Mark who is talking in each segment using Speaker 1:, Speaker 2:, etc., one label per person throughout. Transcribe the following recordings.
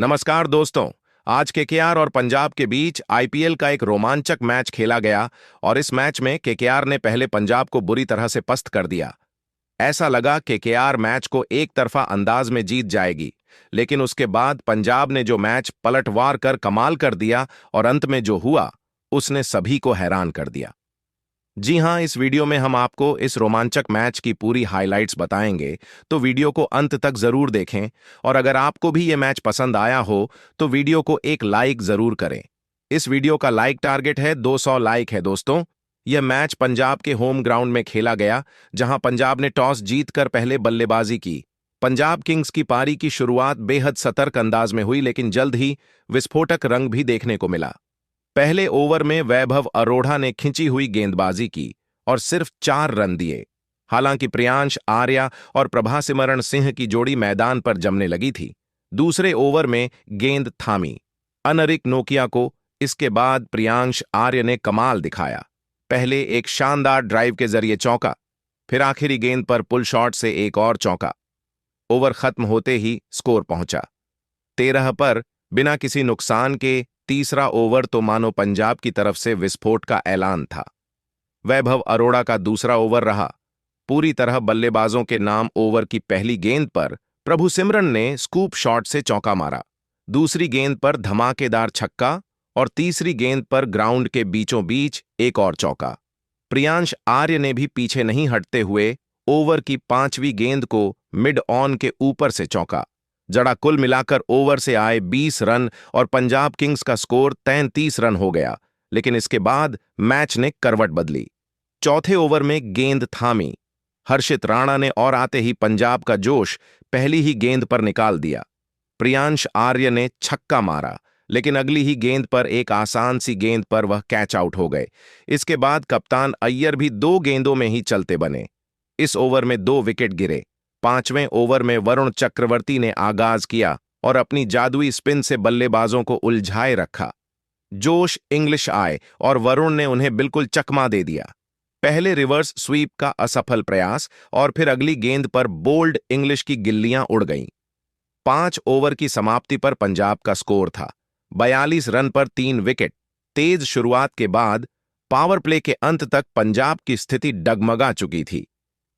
Speaker 1: नमस्कार दोस्तों। आज केकेआर और पंजाब के बीच आईपीएल का एक रोमांचक मैच खेला गया और इस मैच में केकेआर ने पहले पंजाब को बुरी तरह से पस्त कर दिया। ऐसा लगा केकेआर मैच को एक तरफा अंदाज में जीत जाएगी, लेकिन उसके बाद पंजाब ने जो मैच पलटवार कर कमाल कर दिया और अंत में जो हुआ उसने सभी को हैरान कर दिया। जी हां, इस वीडियो में हम आपको इस रोमांचक मैच की पूरी हाइलाइट्स बताएंगे, तो वीडियो को अंत तक जरूर देखें। और अगर आपको भी ये मैच पसंद आया हो तो वीडियो को एक लाइक जरूर करें। इस वीडियो का लाइक टारगेट है 200 लाइक है दोस्तों। यह मैच पंजाब के होम ग्राउंड में खेला गया, जहां पंजाब ने टॉस जीतकर पहले बल्लेबाजी की। पंजाब किंग्स की पारी की शुरुआत बेहद सतर्क अंदाज में हुई, लेकिन जल्द ही विस्फोटक रंग भी देखने को मिला। पहले ओवर में वैभव अरोड़ा ने खिंची हुई गेंदबाजी की और सिर्फ 4 रन दिए। हालांकि प्रियांश आर्या और प्रभासिमरण सिंह की जोड़ी मैदान पर जमने लगी थी। दूसरे ओवर में गेंद थामी अनरिक नोकिया को। इसके बाद प्रियांश आर्य ने कमाल दिखाया। पहले एक शानदार ड्राइव के जरिए चौका, फिर आखिरी गेंद पर पुल शॉट से एक और चौका। ओवर खत्म होते ही स्कोर पहुंचा 13 पर। बिना किसी नुकसान के तीसरा ओवर तो मानो पंजाब की तरफ से विस्फोट का ऐलान था। वैभव अरोड़ा का दूसरा ओवर रहा। पूरी तरह बल्लेबाजों के नाम ओवर की पहली गेंद पर प्रभुसिमरन ने स्कूप शॉट से चौका मारा, दूसरी गेंद पर धमाकेदार छक्का और तीसरी गेंद पर ग्राउंड के बीचों बीच एक और चौका। प्रियांश आर्य ने भी पीछे नहीं हटते हुए ओवर की 5वीं गेंद को मिड ऑन के ऊपर से चौका। जड़ा कुल मिलाकर ओवर से आए 20 रन और पंजाब किंग्स का स्कोर 33 रन हो गया। लेकिन इसके बाद मैच ने करवट बदली। चौथे ओवर में गेंद थामी हर्षित राणा ने और आते ही पंजाब का जोश पहली ही गेंद पर निकाल दिया। प्रियांश आर्य ने छक्का मारा, लेकिन अगली ही गेंद पर एक आसान सी गेंद पर वह कैच आउट हो गए। इसके बाद कप्तान अय्यर भी 2 गेंदों में ही चलते बने। इस ओवर में 2 विकेट गिरे। 5वें ओवर में वरुण चक्रवर्ती ने आगाज किया और अपनी जादुई स्पिन से बल्लेबाजों को उलझाए रखा। जोश इंग्लिश आए और वरुण ने उन्हें बिल्कुल चकमा दे दिया। पहले रिवर्स स्वीप का असफल प्रयास और फिर अगली गेंद पर बोल्ड इंग्लिश की गिल्लियां उड़ गईं। 5 ओवर की समाप्ति पर पंजाब का स्कोर था 42 रन पर 3 विकेट। तेज शुरुआत के बाद पावर प्ले के अंत तक पंजाब की स्थिति डगमगा चुकी थी।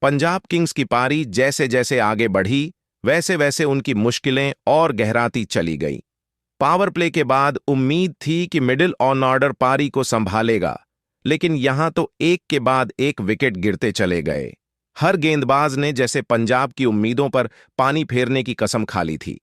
Speaker 1: पंजाब किंग्स की पारी जैसे जैसे आगे बढ़ी, वैसे वैसे उनकी मुश्किलें और गहराती चली गईं। पावर प्ले के बाद उम्मीद थी कि मिडिल ऑन ऑर्डर पारी को संभालेगा, लेकिन यहां तो एक के बाद एक विकेट गिरते चले गए। हर गेंदबाज ने जैसे पंजाब की उम्मीदों पर पानी फेरने की कसम खा ली थी।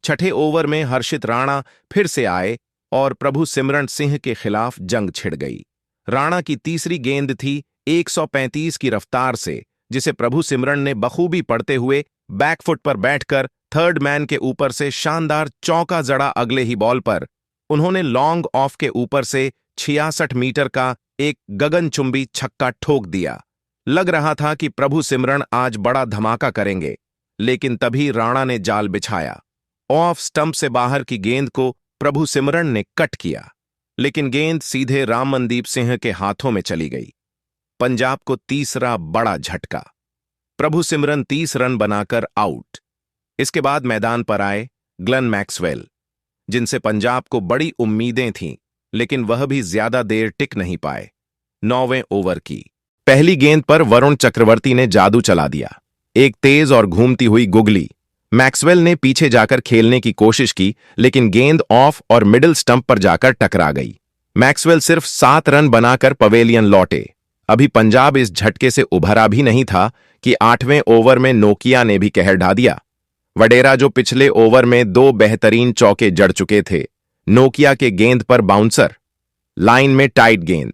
Speaker 1: छठे ओवर में हर्षित राणा फिर से आए और प्रभुसिमरन सिंह के खिलाफ जंग छिड़ गई। राणा की तीसरी गेंद थी 135 की रफ्तार से, जिसे प्रभुसिमरन ने बखूबी पढ़ते हुए बैकफुट पर बैठकर थर्ड मैन के ऊपर से शानदार चौका जड़ा। अगले ही बॉल पर उन्होंने लॉन्ग ऑफ के ऊपर से 66 मीटर का एक गगनचुंबी छक्का ठोक दिया। लग रहा था कि प्रभुसिमरन आज बड़ा धमाका करेंगे, लेकिन तभी राणा ने जाल बिछाया। ऑफ स्टंप से बाहर की गेंद को प्रभुसिमरन ने कट किया, लेकिन गेंद सीधे राममनदीप सिंह के हाथों में चली गई। पंजाब को तीसरा बड़ा झटका। प्रभुसिमरन 30 रन बनाकर आउट। इसके बाद मैदान पर आए ग्लेन मैक्सवेल, जिनसे पंजाब को बड़ी उम्मीदें थीं, लेकिन वह भी ज्यादा देर टिक नहीं पाए। 9वें ओवर की पहली गेंद पर वरुण चक्रवर्ती ने जादू चला दिया। एक तेज और घूमती हुई गुगली। मैक्सवेल ने पीछे जाकर खेलने की कोशिश की, लेकिन गेंद ऑफ और मिडिल स्टंप पर जाकर टकरा गई। मैक्सवेल सिर्फ 7 रन बनाकर पवेलियन लौटे। अभी पंजाब इस झटके से उभरा भी नहीं था कि 8वें ओवर में नोकिया ने भी कहर ढा दिया। वडेरा, जो पिछले ओवर में 2 बेहतरीन चौके जड़ चुके थे, नोकिया के गेंद पर बाउंसर। लाइन में टाइट गेंद।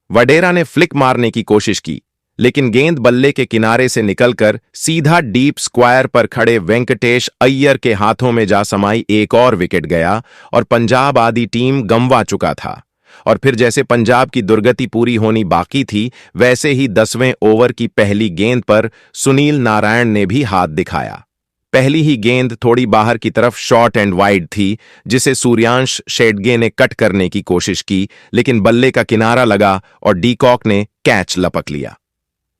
Speaker 1: वडेरा ने फ्लिक मारने की कोशिश की, लेकिन गेंद बल्ले के किनारे से निकलकर सीधा डीप स्क्वायर पर खड़े वेंकटेश अय्यर के हाथों में जा समाई। एक और विकेट गया और पंजाब आधी टीम गंवा चुका था। और फिर जैसे पंजाब की दुर्गति पूरी होनी बाकी थी, वैसे ही 10वें ओवर की पहली गेंद पर सुनील नारायण ने भी हाथ दिखाया। पहली ही गेंद थोड़ी बाहर की तरफ शॉर्ट एंड वाइड थी, जिसे सूर्यांश शेडगे ने कट करने की कोशिश की, लेकिन बल्ले का किनारा लगा और डीकॉक ने कैच लपक लिया।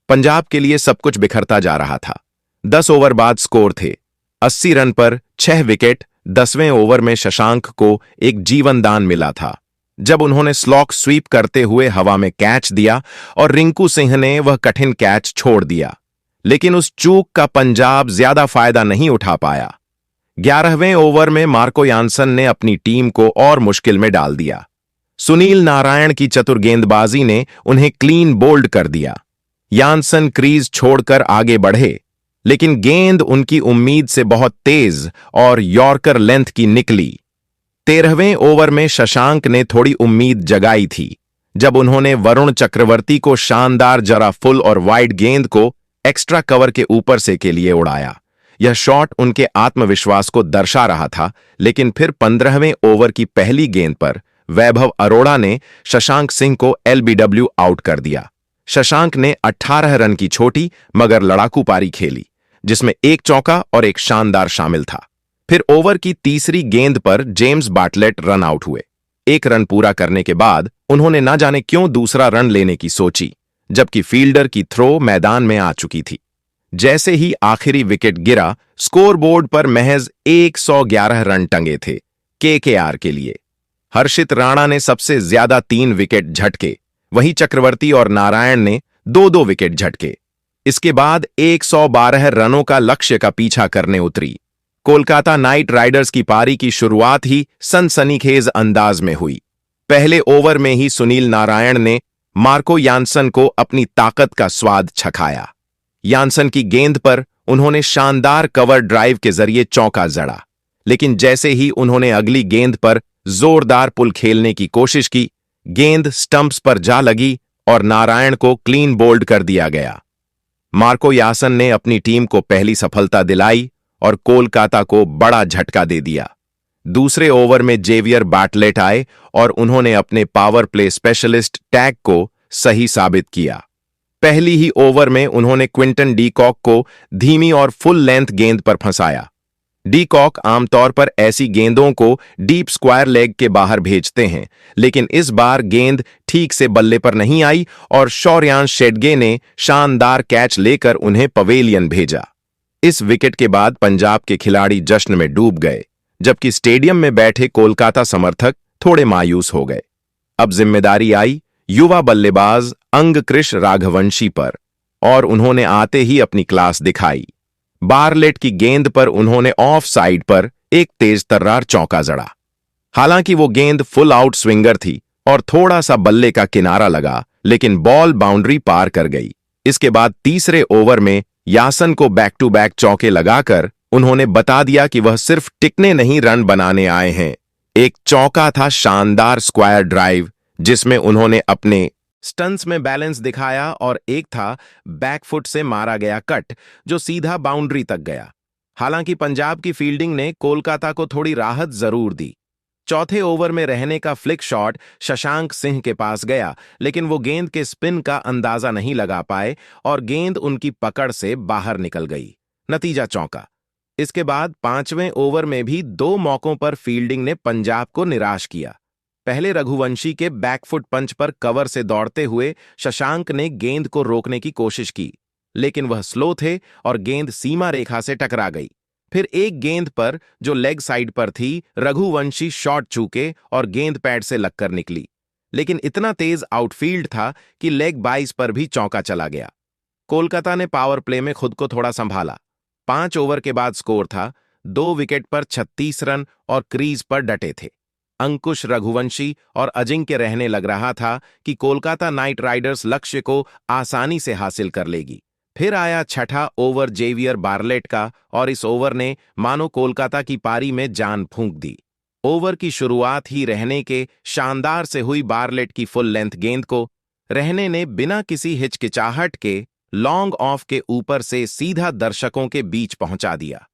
Speaker 1: पंजाब के लिए सब कुछ बिखरता जा रहा था। 10 ओवर बाद स्कोर थे 80 रन पर 6 विकेट, 10वें ओवर में शशांक को एक जीवन दान मिला था जब उन्होंने स्लॉक स्वीप करते हुए हवा में कैच दिया और रिंकू सिंह ने वह कठिन कैच छोड़ दिया। लेकिन उस चूक का पंजाब ज्यादा फायदा नहीं उठा पाया। 11वें ओवर में मार्को यानसन ने अपनी टीम को और मुश्किल में डाल दिया। सुनील नारायण की चतुर गेंदबाजी ने उन्हें क्लीन बोल्ड कर दिया। यानसन क्रीज छोड़कर आगे बढ़े, लेकिन गेंद उनकी उम्मीद से बहुत तेज और यॉर्कर लेंथ की निकली। 13वें ओवर में शशांक ने थोड़ी उम्मीद जगाई थी जब उन्होंने वरुण चक्रवर्ती को शानदार जरा फुल और वाइड गेंद को एक्स्ट्रा कवर के ऊपर से के लिए उड़ाया। यह शॉट उनके आत्मविश्वास को दर्शा रहा था, लेकिन फिर 15वें ओवर की पहली गेंद पर वैभव अरोड़ा ने शशांक सिंह को एलबीडब्ल्यू आउट कर दिया। शशांक ने 18 रन की छोटी मगर लड़ाकू पारी खेली, जिसमें एक चौका और एक शानदार शामिल था। फिर ओवर की तीसरी गेंद पर जेम्स बाटलेट रन आउट हुए। एक रन पूरा करने के बाद उन्होंने ना जाने क्यों दूसरा रन लेने की सोची, जबकि फील्डर की थ्रो मैदान में आ चुकी थी। जैसे ही आखिरी विकेट गिरा, स्कोरबोर्ड पर महज 111 रन टंगे थे केकेआर के लिए। हर्षित राणा ने सबसे ज्यादा 3 विकेट झटके, वहीं चक्रवर्ती और नारायण ने 2-2 विकेट झटके। इसके बाद 112 रनों का लक्ष्य का पीछा करने उतरी। कोलकाता नाइट राइडर्स की पारी की शुरुआत ही सनसनीखेज अंदाज में हुई। पहले ओवर में ही सुनील नारायण ने मार्को यानसन को अपनी ताकत का स्वाद चखाया। यानसन की गेंद पर उन्होंने शानदार कवर ड्राइव के जरिए चौका जड़ा, लेकिन जैसे ही उन्होंने अगली गेंद पर जोरदार पुल खेलने की कोशिश की, गेंद स्टंप्स पर जा लगी और नारायण को क्लीन बोल्ड कर दिया गया। मार्को यासन ने अपनी टीम को पहली सफलता दिलाई और कोलकाता को बड़ा झटका दे दिया। दूसरे ओवर में जेवियर बाटलेट आए और उन्होंने अपने पावर प्ले स्पेशलिस्ट टैग को सही साबित किया। पहली ही ओवर में उन्होंने क्विंटन डी कॉक को धीमी और फुल लेंथ गेंद पर फंसाया। डी कॉक आमतौर पर ऐसी गेंदों को डीप स्क्वायर लेग के बाहर भेजते हैं, लेकिन इस बार गेंद ठीक से बल्ले पर नहीं आई और शौर्यांश शेडगे ने शानदार कैच लेकर उन्हें पवेलियन भेजा। इस विकेट के बाद पंजाब के खिलाड़ी जश्न में डूब गए, जबकि स्टेडियम में बैठे कोलकाता समर्थक थोड़े मायूस हो गए। अब जिम्मेदारी आई युवा बल्लेबाज अंगकृष राघवंशी पर, और उन्होंने आते ही अपनी क्लास दिखाई। बारलेट की गेंद पर उन्होंने ऑफ साइड पर एक तेज तर्रार चौका जड़ा। हालांकि वो गेंद फुल आउट स्विंगर थी और थोड़ा सा बल्ले का किनारा लगा, लेकिन बॉल बाउंड्री पार कर गई। इसके बाद तीसरे ओवर में यासन को बैक टू बैक चौके लगाकर उन्होंने बता दिया कि वह सिर्फ टिकने नहीं रन बनाने आए हैं। एक चौका था शानदार स्क्वायर ड्राइव, जिसमें उन्होंने अपने स्टंट्स में बैलेंस दिखाया, और एक था बैकफुट से मारा गया कट जो सीधा बाउंड्री तक गया। हालांकि पंजाब की फील्डिंग ने कोलकाता को थोड़ी राहत जरूर दी। चौथे ओवर में रहने का फ्लिक शॉट शशांक सिंह के पास गया, लेकिन वो गेंद के स्पिन का अंदाजा नहीं लगा पाए और गेंद उनकी पकड़ से बाहर निकल गई। नतीजा चौका। इसके बाद 5वें ओवर में भी 2 मौकों पर फील्डिंग ने पंजाब को निराश किया। पहले रघुवंशी के बैकफुट पंच पर कवर से दौड़ते हुए शशांक ने गेंद को रोकने की कोशिश की, लेकिन वह स्लो थे और गेंद सीमा रेखा से टकरा गई। फिर एक गेंद पर जो लेग साइड पर थी, रघुवंशी शॉट चूके और गेंद पैड से लगकर निकली, लेकिन इतना तेज आउटफील्ड था कि लेग बाइस पर भी चौका चला गया। कोलकाता ने पावर प्ले में खुद को थोड़ा संभाला। 5 ओवर के बाद स्कोर था 2 विकेट पर 36 रन और क्रीज पर डटे थे। अंकुश रघुवंशी और अजिंक्य रहने लग रहा था कि कोलकाता नाइट राइडर्स लक्ष्य को आसानी से हासिल कर लेगी। फिर आया छठा ओवर जेवियर बारलेट का, और इस ओवर ने मानो कोलकाता की पारी में जान फूंक दी। ओवर की शुरुआत ही रहने के शानदार से हुई बारलेट की फुल लेंथ गेंद को रहने ने बिना किसी हिचकिचाहट के लॉन्ग ऑफ के ऊपर से सीधा दर्शकों के बीच पहुंचा दिया।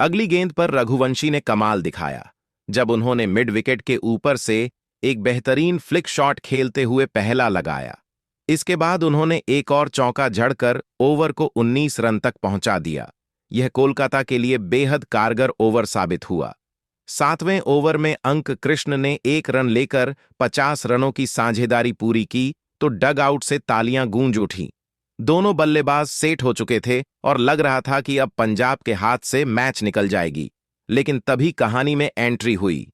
Speaker 1: अगली गेंद पर रघुवंशी ने कमाल दिखाया जब उन्होंने मिड विकेट के ऊपर से एक बेहतरीन फ्लिक शॉट खेलते हुए पहला लगाया। इसके बाद उन्होंने एक और चौका जड़कर ओवर को 19 रन तक पहुंचा दिया। यह कोलकाता के लिए बेहद कारगर ओवर साबित हुआ। 7वें ओवर में अंक कृष्ण ने 1 रन लेकर 50 रनों की साझेदारी पूरी की तो डग आउट से तालियां गूंज उठीं। दोनों बल्लेबाज सेट हो चुके थे और लग रहा था कि अब पंजाब के हाथ से मैच निकल जाएगी, लेकिन तभी कहानी में एंट्री हुई।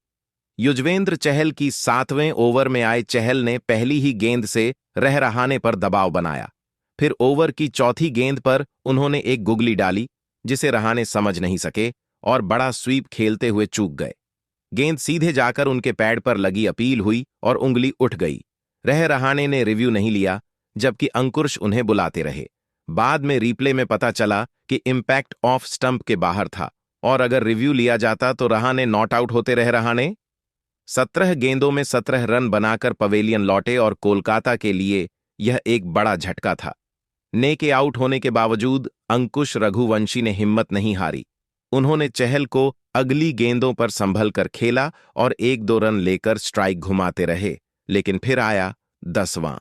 Speaker 1: युजवेंद्र चहल की 7वें ओवर में आए चहल ने पहली ही गेंद से रहरहाने पर दबाव बनाया। फिर ओवर की चौथी गेंद पर उन्होंने एक गुगली डाली, जिसे रहाने समझ नहीं सके और बड़ा स्वीप खेलते हुए चूक गए। गेंद सीधे जाकर उनके पैड पर लगी, अपील हुई और उंगली उठ गई। रहरहाने ने रिव्यू नहीं लिया, जबकि अंकुश उन्हें बुलाते रहे। बाद में रिप्ले में पता चला कि इम्पैक्ट ऑफ स्टंप के बाहर था, और अगर रिव्यू लिया जाता तो रहाने नॉट आउट होते। रहरहाने 17 गेंदों में 17 रन बनाकर पवेलियन लौटे और कोलकाता के लिए यह एक बड़ा झटका था। ने के आउट होने के बावजूद अंकुश रघुवंशी ने हिम्मत नहीं हारी। उन्होंने चहल को अगली गेंदों पर संभल कर खेला और 1-2 रन लेकर स्ट्राइक घुमाते रहे, लेकिन फिर आया 10वां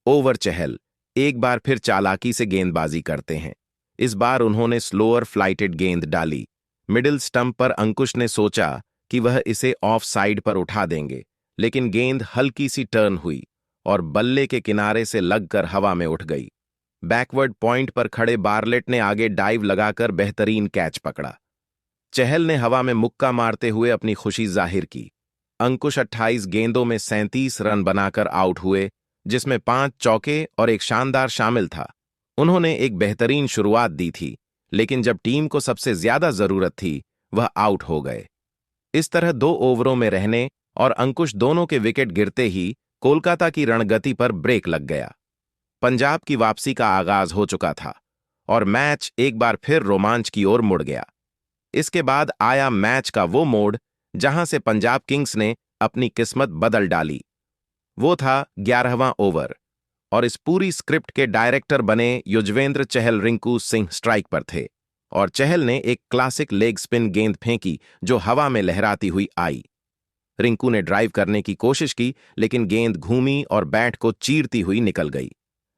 Speaker 1: ओवर। चहल एक बार फिर चालाकी से गेंदबाजी करते हैं। इस बार उन्होंने स्लोअर फ्लाइटेड गेंद डाली। मिडिल स्टंप पर अंकुश ने सोचा कि वह इसे ऑफ साइड पर उठा देंगे, लेकिन गेंद हल्की सी टर्न हुई और बल्ले के किनारे से लगकर हवा में उठ गई। बैकवर्ड पॉइंट पर खड़े बार्लेट ने आगे डाइव लगाकर बेहतरीन कैच पकड़ा। चहल ने हवा में मुक्का मारते हुए अपनी खुशी जाहिर की। अंकुश 28 गेंदों में 37 रन बनाकर आउट हुए, जिसमें 5 चौके और एक शानदार शामिल था। उन्होंने एक बेहतरीन शुरुआत दी थी, लेकिन जब टीम को सबसे ज्यादा जरूरत थी, वह आउट हो गए। इस तरह 2 ओवरों में रहने और अंकुश दोनों के विकेट गिरते ही कोलकाता की रणगति पर ब्रेक लग गया। पंजाब की वापसी का आगाज हो चुका था और मैच एक बार फिर रोमांच की ओर मुड़ गया। इसके बाद आया मैच का वो मोड़ जहां से पंजाब किंग्स ने अपनी किस्मत बदल डाली। वो था 11वां ओवर, और इस पूरी स्क्रिप्ट के डायरेक्टर बने युजवेंद्र चहल। रिंकू सिंह स्ट्राइक पर थे और चहल ने एक क्लासिक लेग स्पिन गेंद फेंकी जो हवा में लहराती हुई आई। रिंकू ने ड्राइव करने की कोशिश की, लेकिन गेंद घूमी और बैट को चीरती हुई निकल गई।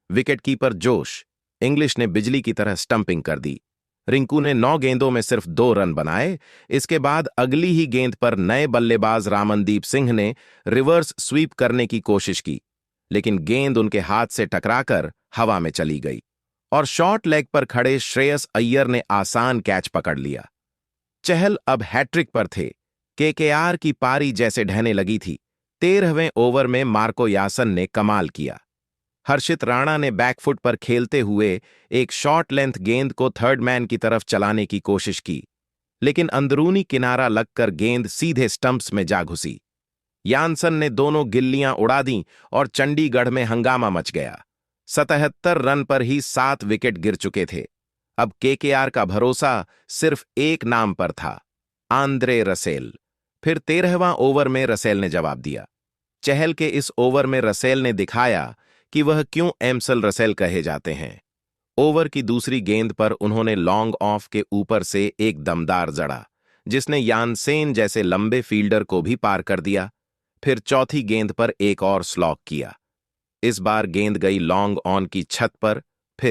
Speaker 1: विकेटकीपर जोश इंग्लिश ने बिजली की तरह स्टंपिंग कर दी। रिंकू ने 9 गेंदों में सिर्फ 2 रन बनाए। इसके बाद अगली ही गेंद पर नए बल्लेबाज रामनदीप सिंह ने रिवर्स स्वीप करने की कोशिश की, लेकिन गेंद उनके हाथ से टकराकर हवा में चली गई और शॉर्ट लेग पर खड़े श्रेयस अय्यर ने आसान कैच पकड़ लिया। चहल अब हैट्रिक पर थे। केकेआर की पारी जैसे ढहने लगी थी। 13वें ओवर में मार्को यासन ने कमाल किया। हर्षित राणा ने बैकफुट पर खेलते हुए एक शॉर्ट लेंथ गेंद को थर्ड मैन की तरफ चलाने की कोशिश की, लेकिन अंदरूनी किनारा लगकर गेंद सीधे स्टंप्स में जा घुसी। यानसन ने दोनों गिल्लियां उड़ा दीं और चंडीगढ़ में हंगामा मच गया। 77 रन पर ही 7 विकेट गिर चुके थे। अब केकेआर का भरोसा सिर्फ एक नाम पर था, आंद्रे रसेल। फिर 13वां ओवर में रसेल ने जवाब दिया। चहल के इस ओवर में रसेल ने दिखाया कि वह क्यों एमसल रसेल कहे जाते हैं। ओवर की दूसरी गेंद पर उन्होंने लॉन्ग ऑफ के ऊपर से एक दमदार जड़ा, जिसने यानसेन जैसे लंबे फील्डर को भी पार कर दिया। फिर चौथी गेंद पर एक और स्लॉग किया। इस बार गेंद गई लॉन्ग ऑन की छत पर